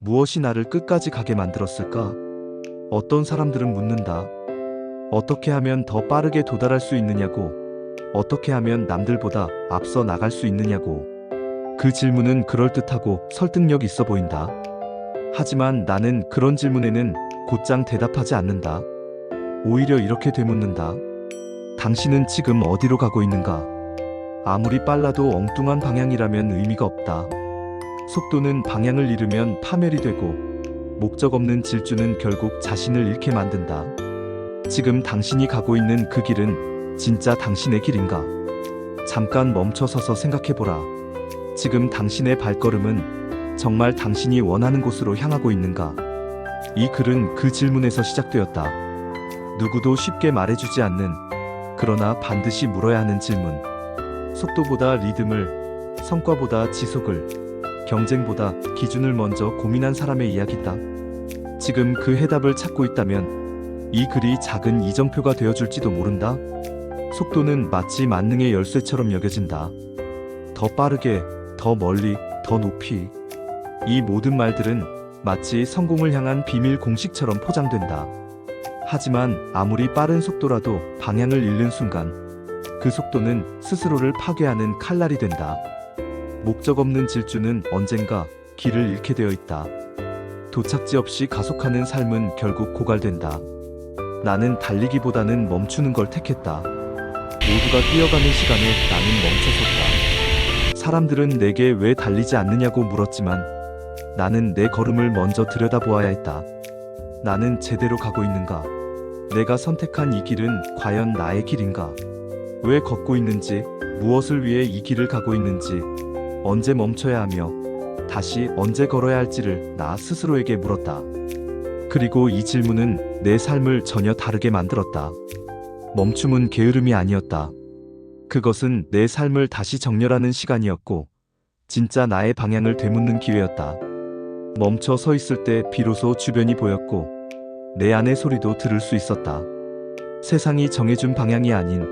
무엇이 나를 끝까지 가게 만들었을까? 어떤 사람들은 묻는다. 어떻게 하면 더 빠르게 도달할 수 있느냐고, 어떻게 하면 남들보다 앞서 나갈 수 있느냐고. 그 질문은 그럴듯하고 설득력 있어 보인다. 하지만 나는 그런 질문에는 곧장 대답하지 않는다. 오히려 이렇게 되묻는다. 당신은 지금 어디로 가고 있는가? 아무리 빨라도 엉뚱한 방향이라면 의미가 없다. 속도는 방향을 잃으면 파멸이 되고, 목적 없는 질주는 결국 자신을 잃게 만든다. 지금 당신이 가고 있는 그 길은 진짜 당신의 길인가? 잠깐 멈춰서서 생각해보라. 지금 당신의 발걸음은 정말 당신이 원하는 곳으로 향하고 있는가? 이 글은 그 질문에서 시작되었다. 누구도 쉽게 말해주지 않는, 그러나 반드시 물어야 하는 질문. 속도보다 리듬을, 성과보다 지속을, 경쟁보다 기준을 먼저 고민한 사람의 이야기다. 지금 그 해답을 찾고 있다면 이 글이 작은 이정표가 되어줄지도 모른다. 속도는 마치 만능의 열쇠처럼 여겨진다. 더 빠르게, 더 멀리, 더 높이. 이 모든 말들은 마치 성공을 향한 비밀 공식처럼 포장된다. 하지만 아무리 빠른 속도라도 방향을 잃는 순간 그 속도는 스스로를 파괴하는 칼날이 된다. 목적 없는 질주는 언젠가 길을 잃게 되어 있다. 도착지 없이 가속하는 삶은 결국 고갈된다. 나는 달리기보다는 멈추는 걸 택했다. 모두가 뛰어가는 시간에 나는 멈춰섰다. 사람들은 내게 왜 달리지 않느냐고 물었지만 나는 내 걸음을 먼저 들여다보아야 했다. 나는 제대로 가고 있는가? 내가 선택한 이 길은 과연 나의 길인가? 왜 걷고 있는지, 무엇을 위해 이 길을 가고 있는지, 언제 멈춰야 하며 다시 언제 걸어야 할지를 나 스스로에게 물었다. 그리고 이 질문은 내 삶을 전혀 다르게 만들었다. 멈춤은 게으름이 아니었다. 그것은 내 삶을 다시 정렬하는 시간이었고, 진짜 나의 방향을 되묻는 기회였다. 멈춰 서 있을 때 비로소 주변이 보였고, 내 안의 소리도 들을 수 있었다. 세상이 정해준 방향이 아닌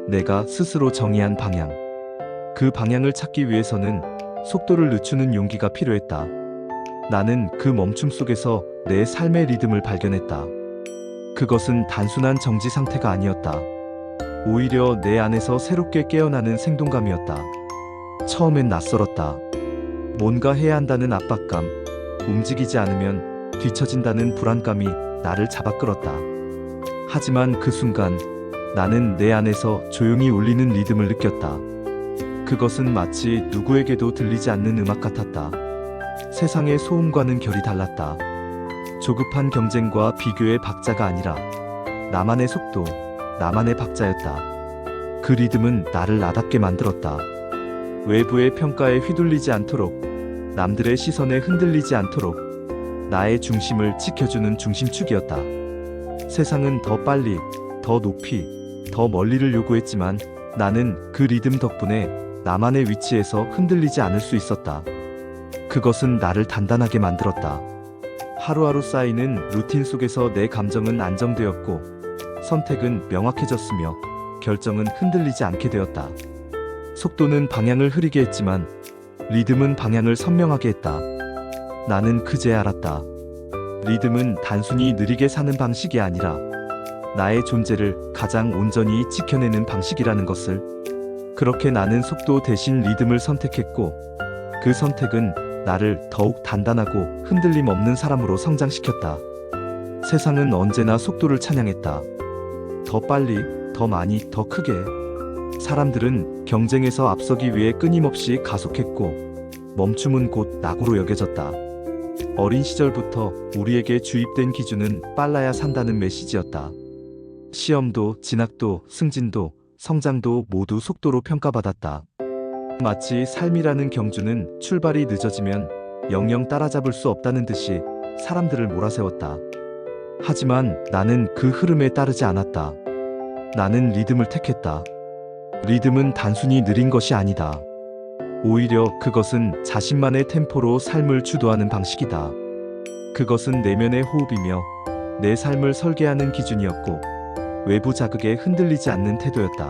내가 스스로 정의한 방향. 그 방향을 찾기 위해서는 속도를 늦추는 용기가 필요했다. 나는 그 멈춤 속에서 내 삶의 리듬을 발견했다. 그것은 단순한 정지 상태가 아니었다. 오히려 내 안에서 새롭게 깨어나는 생동감이었다. 처음엔 낯설었다. 뭔가 해야 한다는 압박감, 움직이지 않으면 뒤처진다는 불안감이 나를 잡아 끌었다. 하지만 그 순간 나는 내 안에서 조용히 울리는 리듬을 느꼈다. 그것은 마치 누구에게도 들리지 않는 음악 같았다. 세상의 소음과는 결이 달랐다. 조급한 경쟁과 비교의 박자가 아니라 나만의 속도, 나만의 박자였다. 그 리듬은 나를 나답게 만들었다. 외부의 평가에 휘둘리지 않도록, 남들의 시선에 흔들리지 않도록 나의 중심을 지켜주는 중심축이었다. 세상은 더 빨리, 더 높이, 더 멀리를 요구했지만 나는 그 리듬 덕분에 나만의 위치에서 흔들리지 않을 수 있었다. 그것은 나를 단단하게 만들었다. 하루하루 쌓이는 루틴 속에서 내 감정은 안정되었고, 선택은 명확해졌으며 결정은 흔들리지 않게 되었다. 속도는 방향을 흐리게 했지만 리듬은 방향을 선명하게 했다. 나는 그제 알았다. 리듬은 단순히 느리게 사는 방식이 아니라 나의 존재를 가장 온전히 지켜내는 방식이라는 것을. 그렇게 나는 속도 대신 리듬을 선택했고, 그 선택은 나를 더욱 단단하고 흔들림 없는 사람으로 성장시켰다. 세상은 언제나 속도를 찬양했다. 더 빨리, 더 많이, 더 크게. 사람들은 경쟁에서 앞서기 위해 끊임없이 가속했고, 멈춤은 곧 낙오로 여겨졌다. 어린 시절부터 우리에게 주입된 기준은 빨라야 산다는 메시지였다. 시험도, 진학도, 승진도, 성장도 모두 속도로 평가받았다. 마치 삶이라는 경주는 출발이 늦어지면 영영 따라잡을 수 없다는 듯이 사람들을 몰아세웠다. 하지만 나는 그 흐름에 따르지 않았다. 나는 리듬을 택했다. 리듬은 단순히 느린 것이 아니다. 오히려 그것은 자신만의 템포로 삶을 주도하는 방식이다. 그것은 내면의 호흡이며 내 삶을 설계하는 기준이었고, 외부 자극에 흔들리지 않는 태도였다.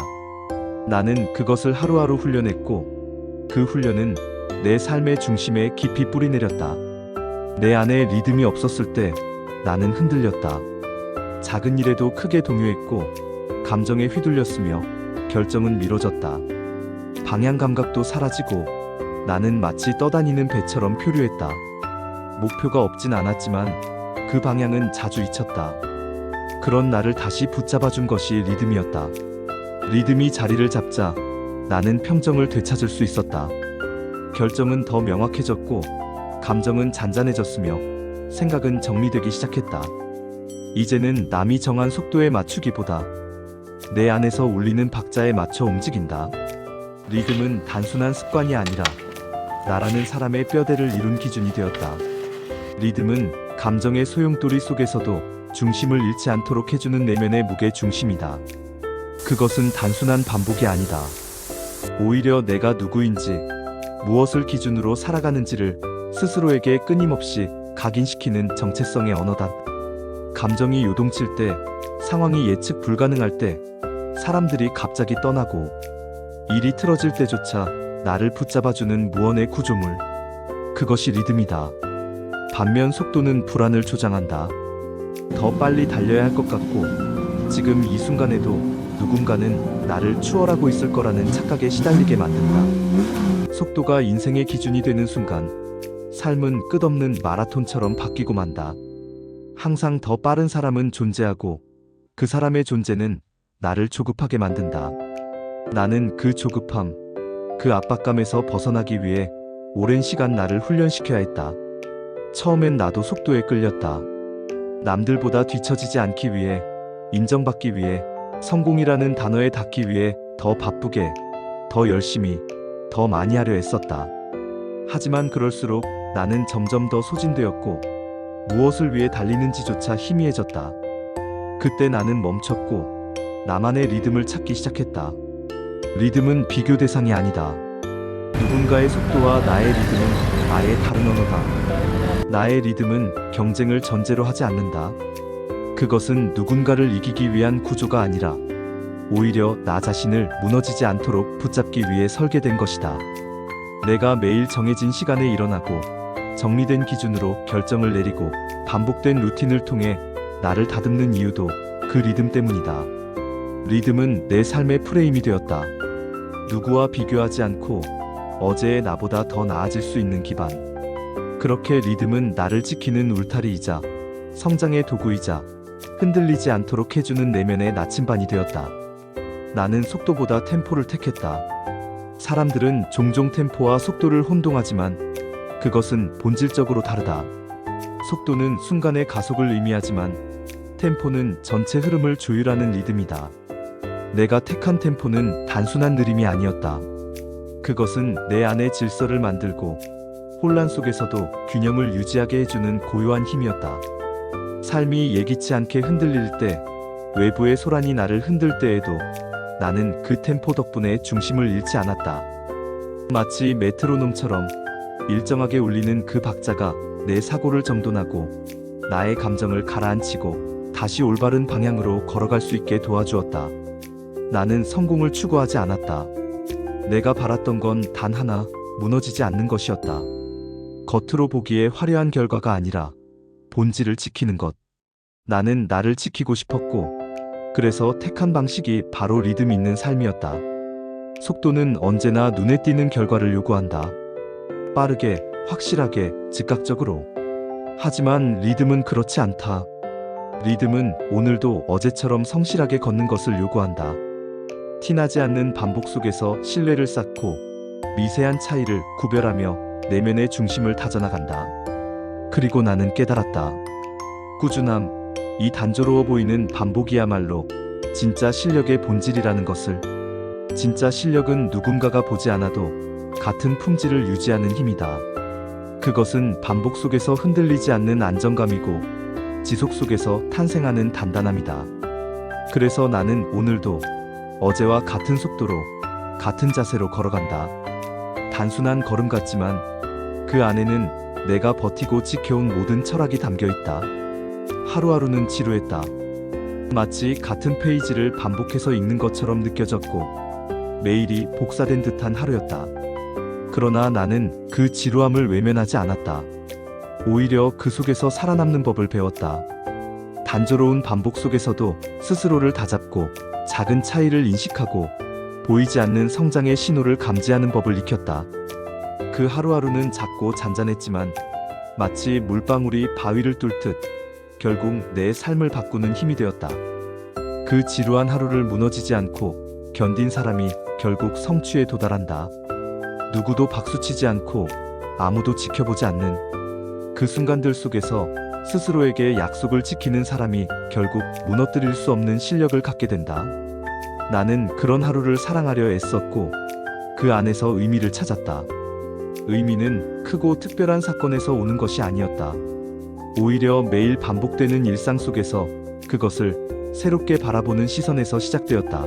나는 그것을 하루하루 훈련했고, 그 훈련은 내 삶의 중심에 깊이 뿌리내렸다. 내 안에 리듬이 없었을 때 나는 흔들렸다. 작은 일에도 크게 동요했고 감정에 휘둘렸으며 결정은 미뤄졌다. 방향 감각도 사라지고 나는 마치 떠다니는 배처럼 표류했다. 목표가 없진 않았지만 그 방향은 자주 잊혔다. 그런 나를 다시 붙잡아준 것이 리듬이었다. 리듬이 자리를 잡자 나는 평정을 되찾을 수 있었다. 결정은 더 명확해졌고 감정은 잔잔해졌으며 생각은 정리되기 시작했다. 이제는 남이 정한 속도에 맞추기보다 내 안에서 울리는 박자에 맞춰 움직인다. 리듬은 단순한 습관이 아니라 나라는 사람의 뼈대를 이룬 기준이 되었다. 리듬은 감정의 소용돌이 속에서도 중심을 잃지 않도록 해주는 내면의 무게 중심이다. 그것은 단순한 반복이 아니다. 오히려 내가 누구인지, 무엇을 기준으로 살아가는지를 스스로에게 끊임없이 각인시키는 정체성의 언어다. 감정이 요동칠 때, 상황이 예측 불가능할 때, 사람들이 갑자기 떠나고, 일이 틀어질 때조차 나를 붙잡아주는 무언의 구조물. 그것이 리듬이다. 반면 속도는 불안을 조장한다. 더 빨리 달려야 할 것 같고, 지금 이 순간에도 누군가는 나를 추월하고 있을 거라는 착각에 시달리게 만든다. 속도가 인생의 기준이 되는 순간, 삶은 끝없는 마라톤처럼 바뀌고 만다. 항상 더 빠른 사람은 존재하고, 그 사람의 존재는 나를 조급하게 만든다. 나는 그 조급함, 그 압박감에서 벗어나기 위해 오랜 시간 나를 훈련시켜야 했다. 처음엔 나도 속도에 끌렸다. 남들보다 뒤처지지 않기 위해, 인정받기 위해, 성공이라는 단어에 닿기 위해 더 바쁘게, 더 열심히, 더 많이 하려 했었다. 하지만 그럴수록 나는 점점 더 소진되었고 무엇을 위해 달리는지조차 희미해졌다. 그때 나는 멈췄고 나만의 리듬을 찾기 시작했다. 리듬은 비교 대상이 아니다. 누군가의 속도와 나의 리듬은 아예 다른 언어다. 나의 리듬은 경쟁을 전제로 하지 않는다. 그것은 누군가를 이기기 위한 구조가 아니라 오히려 나 자신을 무너지지 않도록 붙잡기 위해 설계된 것이다. 내가 매일 정해진 시간에 일어나고 정리된 기준으로 결정을 내리고 반복된 루틴을 통해 나를 다듬는 이유도 그 리듬 때문이다. 리듬은 내 삶의 프레임이 되었다. 누구와 비교하지 않고 어제의 나보다 더 나아질 수 있는 기반. 그렇게 리듬은 나를 지키는 울타리이자 성장의 도구이자 흔들리지 않도록 해주는 내면의 나침반이 되었다. 나는 속도보다 템포를 택했다. 사람들은 종종 템포와 속도를 혼동하지만 그것은 본질적으로 다르다. 속도는 순간의 가속을 의미하지만 템포는 전체 흐름을 조율하는 리듬이다. 내가 택한 템포는 단순한 느림이 아니었다. 그것은 내 안의 질서를 만들고 혼란 속에서도 균형을 유지하게 해주는 고요한 힘이었다. 삶이 예기치 않게 흔들릴 때, 외부의 소란이 나를 흔들 때에도 나는 그 템포 덕분에 중심을 잃지 않았다. 마치 메트로놈처럼 일정하게 울리는 그 박자가 내 사고를 정돈하고 나의 감정을 가라앉히고 다시 올바른 방향으로 걸어갈 수 있게 도와주었다. 나는 성공을 추구하지 않았다. 내가 바랐던 건 단 하나, 무너지지 않는 것이었다. 겉으로 보기에 화려한 결과가 아니라 본질을 지키는 것. 나는 나를 지키고 싶었고, 그래서 택한 방식이 바로 리듬 있는 삶이었다. 속도는 언제나 눈에 띄는 결과를 요구한다. 빠르게, 확실하게, 즉각적으로. 하지만 리듬은 그렇지 않다. 리듬은 오늘도 어제처럼 성실하게 걷는 것을 요구한다. 티나지 않는 반복 속에서 신뢰를 쌓고 미세한 차이를 구별하며 내면의 중심을 다져나간다. 그리고 나는 깨달았다. 꾸준함, 이 단조로워 보이는 반복이야말로 진짜 실력의 본질이라는 것을. 진짜 실력은 누군가가 보지 않아도 같은 품질을 유지하는 힘이다. 그것은 반복 속에서 흔들리지 않는 안정감이고 지속 속에서 탄생하는 단단함이다. 그래서 나는 오늘도 어제와 같은 속도로, 같은 자세로 걸어간다. 단순한 걸음 같지만 그 안에는 내가 버티고 지켜온 모든 철학이 담겨 있다. 하루하루는 지루했다. 마치 같은 페이지를 반복해서 읽는 것처럼 느껴졌고 매일이 복사된 듯한 하루였다. 그러나 나는 그 지루함을 외면하지 않았다. 오히려 그 속에서 살아남는 법을 배웠다. 단조로운 반복 속에서도 스스로를 다잡고 작은 차이를 인식하고 보이지 않는 성장의 신호를 감지하는 법을 익혔다. 그 하루하루는 작고 잔잔했지만 마치 물방울이 바위를 뚫듯 결국 내 삶을 바꾸는 힘이 되었다. 그 지루한 하루를 무너지지 않고 견딘 사람이 결국 성취에 도달한다. 누구도 박수치지 않고 아무도 지켜보지 않는 그 순간들 속에서 스스로에게 약속을 지키는 사람이 결국 무너뜨릴 수 없는 실력을 갖게 된다. 나는 그런 하루를 사랑하려 애썼고 그 안에서 의미를 찾았다. 의미는 크고 특별한 사건에서 오는 것이 아니었다. 오히려 매일 반복되는 일상 속에서 그것을 새롭게 바라보는 시선에서 시작되었다.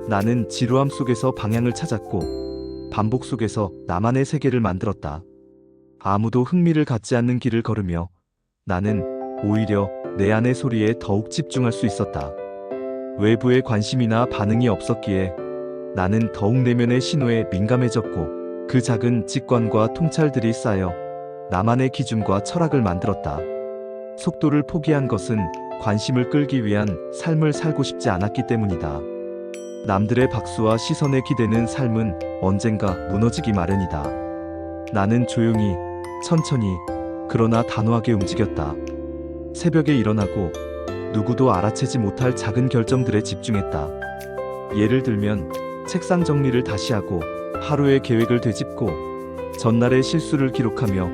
나는 지루함 속에서 방향을 찾았고 반복 속에서 나만의 세계를 만들었다. 아무도 흥미를 갖지 않는 길을 걸으며 나는 오히려 내 안의 소리에 더욱 집중할 수 있었다. 외부의 관심이나 반응이 없었기에 나는 더욱 내면의 신호에 민감해졌고 그 작은 직관과 통찰들이 쌓여 나만의 기준과 철학을 만들었다. 속도를 포기한 것은 관심을 끌기 위한 삶을 살고 싶지 않았기 때문이다. 남들의 박수와 시선에 기대는 삶은 언젠가 무너지기 마련이다. 나는 조용히, 천천히, 그러나 단호하게 움직였다. 새벽에 일어나고 누구도 알아채지 못할 작은 결정들에 집중했다. 예를 들면 책상 정리를 다시 하고 하루의 계획을 되짚고 전날의 실수를 기록하며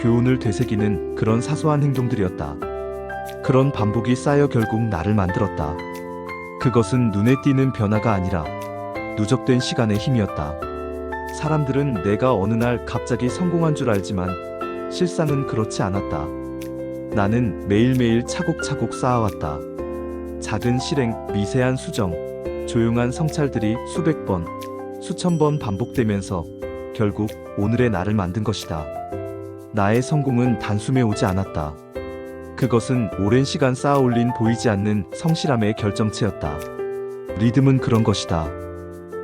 교훈을 되새기는 그런 사소한 행동들이었다. 그런 반복이 쌓여 결국 나를 만들었다. 그것은 눈에 띄는 변화가 아니라 누적된 시간의 힘이었다. 사람들은 내가 어느 날 갑자기 성공한 줄 알지만 실상은 그렇지 않았다. 나는 매일매일 차곡차곡 쌓아왔다. 작은 실행, 미세한 수정, 조용한 성찰들이 수백 번, 수천 번 반복되면서 결국 오늘의 나를 만든 것이다. 나의 성공은 단숨에 오지 않았다. 그것은 오랜 시간 쌓아 올린 보이지 않는 성실함의 결정체였다. 리듬은 그런 것이다.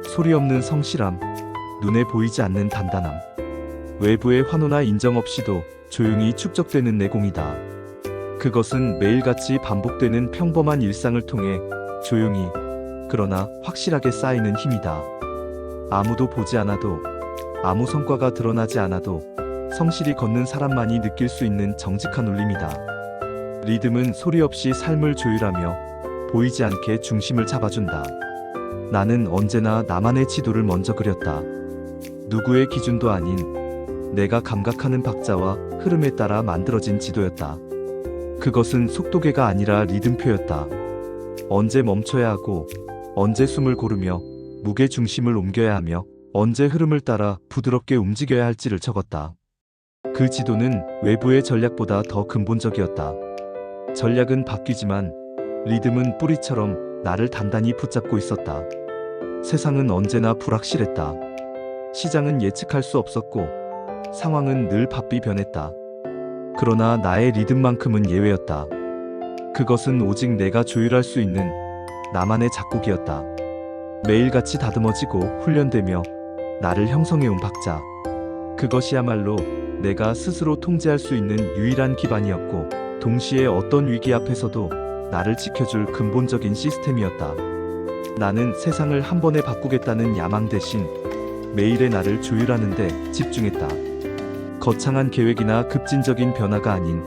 소리 없는 성실함, 눈에 보이지 않는 단단함. 외부의 환호나 인정 없이도 조용히 축적되는 내공이다. 그것은 매일같이 반복되는 평범한 일상을 통해 조용히, 그러나 확실하게 쌓이는 힘이다. 아무도 보지 않아도, 아무 성과가 드러나지 않아도 성실히 걷는 사람만이 느낄 수 있는 정직한 울림이다. 리듬은 소리 없이 삶을 조율하며 보이지 않게 중심을 잡아준다. 나는 언제나 나만의 지도를 먼저 그렸다. 누구의 기준도 아닌 내가 감각하는 박자와 흐름에 따라 만들어진 지도였다. 그것은 속도계가 아니라 리듬표였다. 언제 멈춰야 하고, 언제 숨을 고르며 무게 중심을 옮겨야 하며, 언제 흐름을 따라 부드럽게 움직여야 할지를 적었다. 그 지도는 외부의 전략보다 더 근본적이었다. 전략은 바뀌지만 리듬은 뿌리처럼 나를 단단히 붙잡고 있었다. 세상은 언제나 불확실했다. 시장은 예측할 수 없었고 상황은 늘 바삐 변했다. 그러나 나의 리듬만큼은 예외였다. 그것은 오직 내가 조율할 수 있는 나만의 작곡이었다. 매일같이 다듬어지고 훈련되며 나를 형성해온 박자. 그것이야말로 내가 스스로 통제할 수 있는 유일한 기반이었고 동시에 어떤 위기 앞에서도 나를 지켜줄 근본적인 시스템이었다. 나는 세상을 한 번에 바꾸겠다는 야망 대신 매일의 나를 조율하는 데 집중했다. 거창한 계획이나 급진적인 변화가 아닌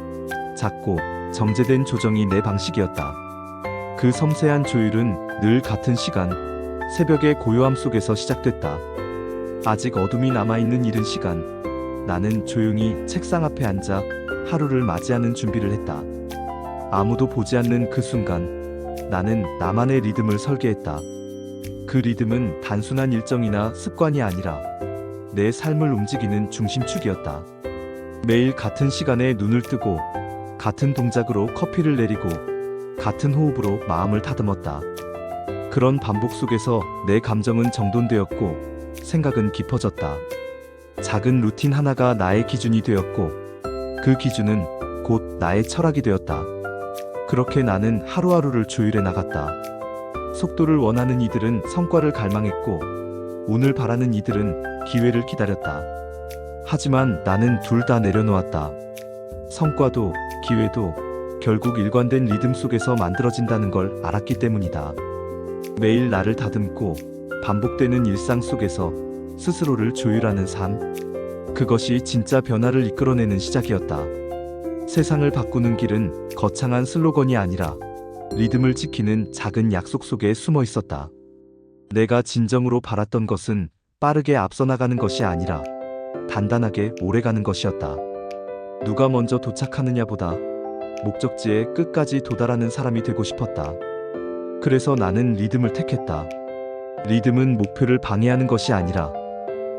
작고 정제된 조정이 내 방식이었다. 그 섬세한 조율은 늘 같은 시간, 새벽의 고요함 속에서 시작됐다. 아직 어둠이 남아있는 이른 시간, 나는 조용히 책상 앞에 앉아 하루를 맞이하는 준비를 했다. 아무도 보지 않는 그 순간, 나는 나만의 리듬을 설계했다. 그 리듬은 단순한 일정이나 습관이 아니라 내 삶을 움직이는 중심축이었다. 매일 같은 시간에 눈을 뜨고 같은 동작으로 커피를 내리고 같은 호흡으로 마음을 다듬었다. 그런 반복 속에서 내 감정은 정돈되었고 생각은 깊어졌다. 작은 루틴 하나가 나의 기준이 되었고 그 기준은 곧 나의 철학이 되었다. 그렇게 나는 하루하루를 조율해 나갔다. 속도를 원하는 이들은 성과를 갈망했고 운을 바라는 이들은 기회를 기다렸다. 하지만 나는 둘 다 내려놓았다. 성과도 기회도 결국 일관된 리듬 속에서 만들어진다는 걸 알았기 때문이다. 매일 나를 다듬고 반복되는 일상 속에서 스스로를 조율하는 삶. 그것이 진짜 변화를 이끌어내는 시작이었다. 세상을 바꾸는 길은 거창한 슬로건이 아니라 리듬을 지키는 작은 약속 속에 숨어 있었다. 내가 진정으로 바랐던 것은 빠르게 앞서 나가는 것이 아니라 단단하게 오래가는 것이었다. 누가 먼저 도착하느냐보다 목적지에 끝까지 도달하는 사람이 되고 싶었다. 그래서 나는 리듬을 택했다. 리듬은 목표를 방해하는 것이 아니라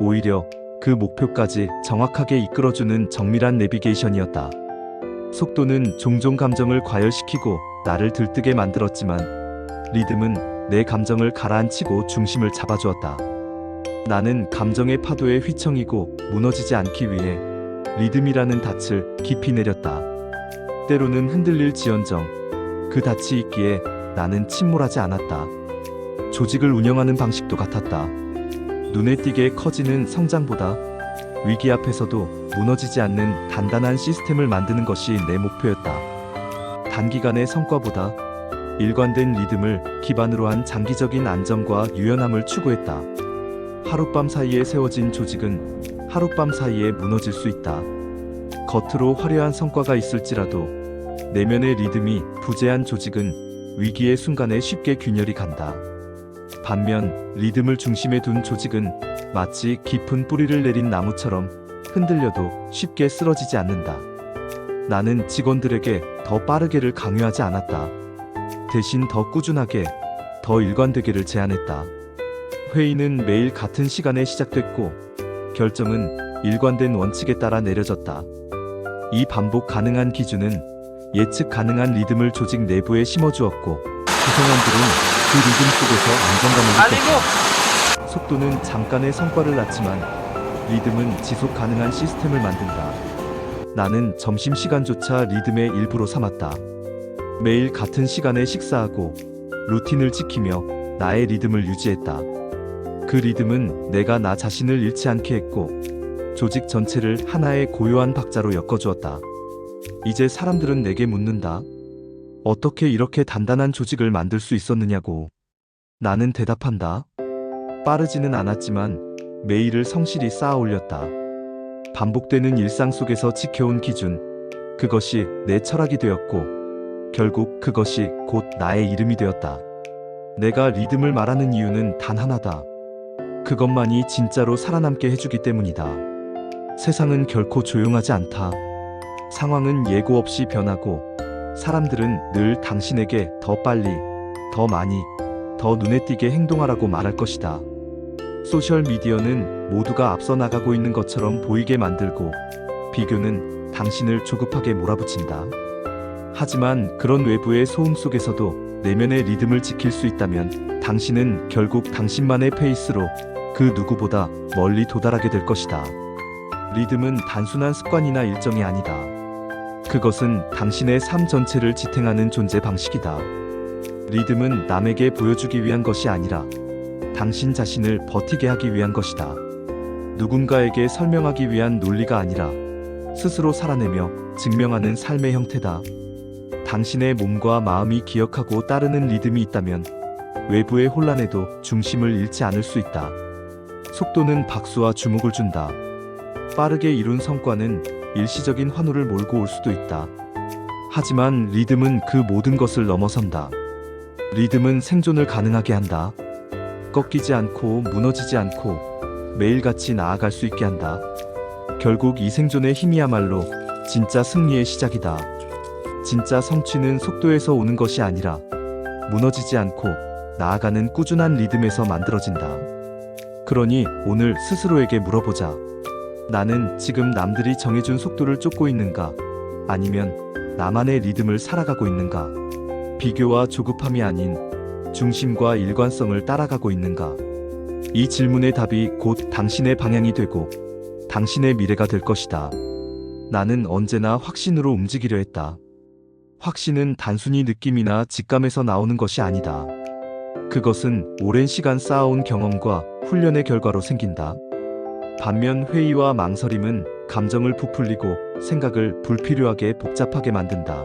오히려 그 목표까지 정확하게 이끌어주는 정밀한 내비게이션이었다. 속도는 종종 감정을 과열시키고 나를 들뜨게 만들었지만 리듬은 내 감정을 가라앉히고 중심을 잡아주었다. 나는 감정의 파도에 휘청이고 무너지지 않기 위해 리듬이라는 닻을 깊이 내렸다. 때로는 흔들릴지언정 그 닻이 있기에 나는 침몰하지 않았다. 조직을 운영하는 방식도 같았다. 눈에 띄게 커지는 성장보다 위기 앞에서도 무너지지 않는 단단한 시스템을 만드는 것이 내 목표였다. 단기간의 성과보다 일관된 리듬을 기반으로 한 장기적인 안정과 유연함을 추구했다. 하룻밤 사이에 세워진 조직은 하룻밤 사이에 무너질 수 있다. 겉으로 화려한 성과가 있을지라도 내면의 리듬이 부재한 조직은 위기의 순간에 쉽게 균열이 간다. 반면 리듬을 중심에 둔 조직은 마치 깊은 뿌리를 내린 나무처럼 흔들려도 쉽게 쓰러지지 않는다. 나는 직원들에게 더 빠르게를 강요하지 않았다. 대신 더 꾸준하게, 더 일관되게를 제안했다. 회의는 매일 같은 시간에 시작됐고 결정은 일관된 원칙에 따라 내려졌다. 이 반복 가능한 기준은 예측 가능한 리듬을 조직 내부에 심어주었고 구성원들은 그 리듬 속에서 안정감을 느꼈다. 속도는 잠깐의 성과를 낳지만 리듬은 지속 가능한 시스템을 만든다. 나는 점심시간조차 리듬의 일부로 삼았다. 매일 같은 시간에 식사하고 루틴을 지키며 나의 리듬을 유지했다. 그 리듬은 내가 나 자신을 잃지 않게 했고 조직 전체를 하나의 고요한 박자로 엮어주었다. 이제 사람들은 내게 묻는다. 어떻게 이렇게 단단한 조직을 만들 수 있었느냐고. 나는 대답한다. 빠르지는 않았지만 매일을 성실히 쌓아 올렸다. 반복되는 일상 속에서 지켜온 기준, 그것이 내 철학이 되었고 결국 그것이 곧 나의 이름이 되었다. 내가 리듬을 말하는 이유는 단 하나다. 그것만이 진짜로 살아남게 해주기 때문이다. 세상은 결코 조용하지 않다. 상황은 예고 없이 변하고 사람들은 늘 당신에게 더 빨리, 더 많이, 더 눈에 띄게 행동하라고 말할 것이다. 소셜미디어는 모두가 앞서 나가고 있는 것처럼 보이게 만들고 비교는 당신을 조급하게 몰아붙인다. 하지만 그런 외부의 소음 속에서도 내면의 리듬을 지킬 수 있다면 당신은 결국 당신만의 페이스로 그 누구보다 멀리 도달하게 될 것이다. 리듬은 단순한 습관이나 일정이 아니다. 그것은 당신의 삶 전체를 지탱하는 존재 방식이다. 리듬은 남에게 보여주기 위한 것이 아니라 당신 자신을 버티게 하기 위한 것이다. 누군가에게 설명하기 위한 논리가 아니라 스스로 살아내며 증명하는 삶의 형태다. 당신의 몸과 마음이 기억하고 따르는 리듬이 있다면 외부의 혼란에도 중심을 잃지 않을 수 있다. 속도는 박수와 주목을 준다. 빠르게 이룬 성과는 일시적인 환호를 몰고 올 수도 있다. 하지만 리듬은 그 모든 것을 넘어선다. 리듬은 생존을 가능하게 한다. 꺾이지 않고 무너지지 않고 매일같이 나아갈 수 있게 한다. 결국 이 생존의 힘이야말로 진짜 승리의 시작이다. 진짜 성취는 속도에서 오는 것이 아니라 무너지지 않고 나아가는 꾸준한 리듬에서 만들어진다. 그러니 오늘 스스로에게 물어보자. 나는 지금 남들이 정해준 속도를 쫓고 있는가? 아니면 나만의 리듬을 살아가고 있는가? 비교와 조급함이 아닌 중심과 일관성을 따라가고 있는가? 이 질문의 답이 곧 당신의 방향이 되고 당신의 미래가 될 것이다. 나는 언제나 확신으로 움직이려 했다. 확신은 단순히 느낌이나 직감에서 나오는 것이 아니다. 그것은 오랜 시간 쌓아온 경험과 훈련의 결과로 생긴다. 반면 회의와 망설임은 감정을 부풀리고 생각을 불필요하게 복잡하게 만든다.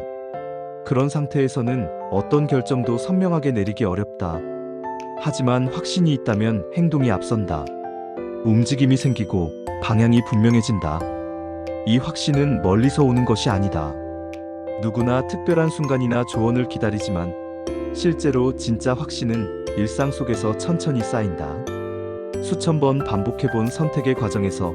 그런 상태에서는 어떤 결정도 선명하게 내리기 어렵다. 하지만 확신이 있다면 행동이 앞선다. 움직임이 생기고 방향이 분명해진다. 이 확신은 멀리서 오는 것이 아니다. 누구나 특별한 순간이나 조언을 기다리지만 실제로 진짜 확신은 일상 속에서 천천히 쌓인다. 수천 번 반복해본 선택의 과정에서,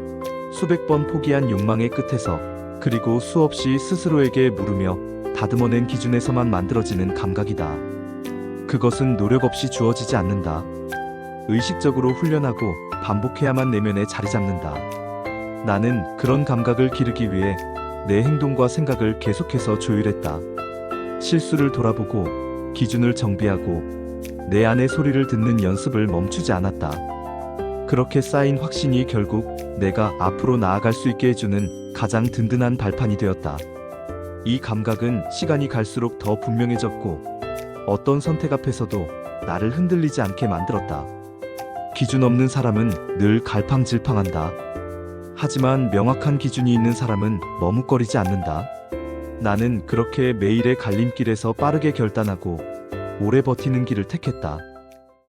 수백 번 포기한 욕망의 끝에서, 그리고 수없이 스스로에게 물으며 다듬어낸 기준에서만 만들어지는 감각이다. 그것은 노력 없이 주어지지 않는다. 의식적으로 훈련하고 반복해야만 내면에 자리 잡는다. 나는 그런 감각을 기르기 위해 내 행동과 생각을 계속해서 조율했다. 실수를 돌아보고 기준을 정비하고 내 안의 소리를 듣는 연습을 멈추지 않았다. 그렇게 쌓인 확신이 결국 내가 앞으로 나아갈 수 있게 해주는 가장 든든한 발판이 되었다. 이 감각은 시간이 갈수록 더 분명해졌고 어떤 선택 앞에서도 나를 흔들리지 않게 만들었다. 기준 없는 사람은 늘 갈팡질팡한다. 하지만 명확한 기준이 있는 사람은 머뭇거리지 않는다. 나는 그렇게 매일의 갈림길에서 빠르게 결단하고 오래 버티는 길을 택했다.